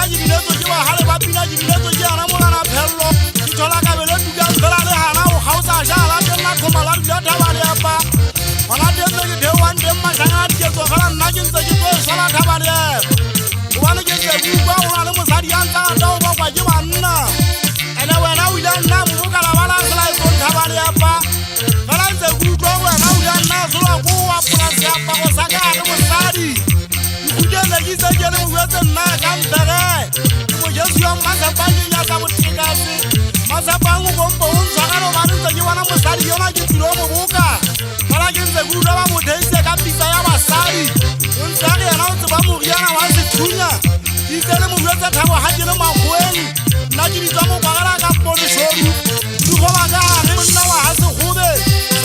Pina Gineto, you are Halaba Pina Gineto, Yanamona Pello, Tolaka Veluga, Verale Hanao, House Ajala, Komala, Yatavaliapa. When I didn't get one, then my son gets to her nuggets that you go Salatavalia. One against the Uba, Animals Adianta, Dova, Yamana. And I went out with them now, Mukalavala, like on Tavaliapa. Valanza, who go and now we are now, so I go up and say, Pawasaka, and was Sadi. You get the Gisa General Western Mark and Tere. You were just your Mazapani, as I would take us. Mazapangu, Sagano, and you want to study your magic to Romoka. But against the good of would say, Capisaya Sadi. When Sadi announced about Muriana was a tuna. He's telling me that I will have you know my way. Nagini Tomo Baraka for the show. You go back and now has a hood.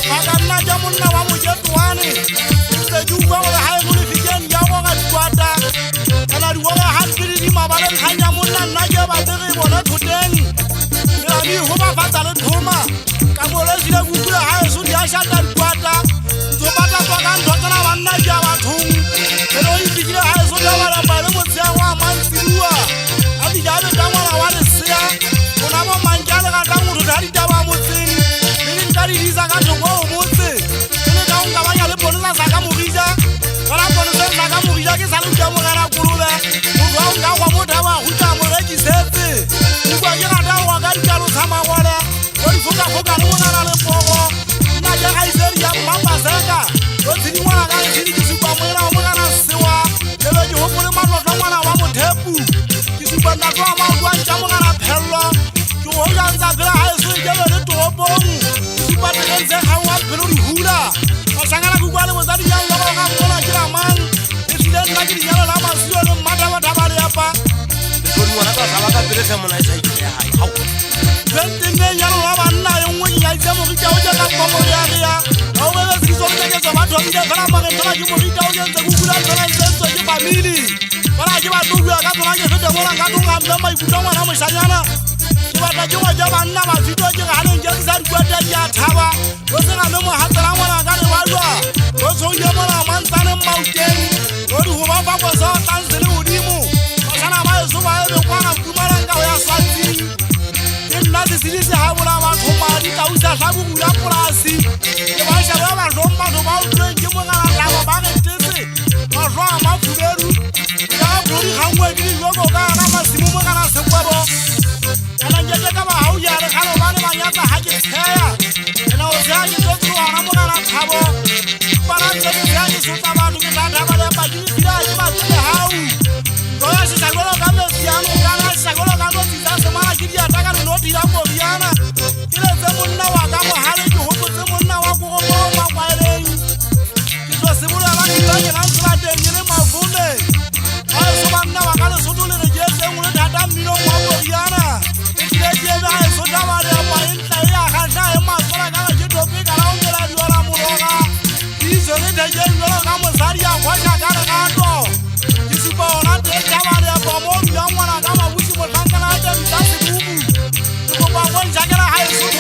Magamuna will get one. The Duke of the High Murifican Yawa Squata. And I want to have to read my Balan Hanyamuna Nagaba Deri to Denny. You who are Fatal Toma. Camolas, you have to hire Sudiasha and Quata. Tobata Pagan, Totana, and Najava Tung. The only thing I saw that by the Mutsawa Mantua. I think I want to say, when I'm on my Jala, I want to carry Dava Mutin. Meaning that it is a kind of war Mutin. In the town, Kawaya, the Ponla Sakamuriza. But I'm going to say Sakamuriza is a little Jamana Kurula. Who found out what Hutamu registered. Who got Yanawa, Garo Samawala. What if you got Hoka Pogo? Naja Iseria, Mamba Saka. But if you want to see the Superman, I'm going to Sewa. Never you hope for the man of Ramana Wamotepu. You super Nagrama, one Jamana Pello. You hold on that I see the Tobo. You super the how I put Hula. Sangana Gugala was that young man. If you don't like it, you're a Madama Tabariapa. The good one of I say, how? Then the yellow Lavana, when I tell you, however, she's only against the matter of the Kalama and you will be down against the Google and sense of your family. But I give a two, I got to like the one I got to have them, I don't want to have a Sayana. But I do a job and now I feel like I don't just that good at Yatawa. Wasn't I know how to I got a wild. Also, Yamana, Mantan Mountain, or whoever was all times the Ludimu. Sana miles over the one of Kumaranga, Sati. That is the how I want to marry. I was a Habu Yapurasi. If I shall have a Roma about drinking and Lava Banatisi, or Rama Fuderu, Yaburi, how well did you go down? I'm a Simona Sequabo. And I get about how you are the Calavana Yata Hagis hair. And I was there to go to Ramona Cabo. But I'm saying, I just want to get out of it, but you see, I must be how. Goya Sagolo Gamos, Yano, Gana, Sagolo Gamos, Samana, Gidia, Tagan, Noti, Apoviana. It is the Munawagamo, Harry, who put the Munawago, it was similar like an answer in my Funde. I saw Nawagana Sulu in the jet, and would have done no Apoviana. If they gave I so down by Intaya, Hana, Masana, you don't pick around the Radiola Murona. He's a little young Gamasaria, what I got an outdoor. Bona de Cavada Bomo, young one, I got a wish you were Kankana, that's the movie. The Boba one Jagana High School,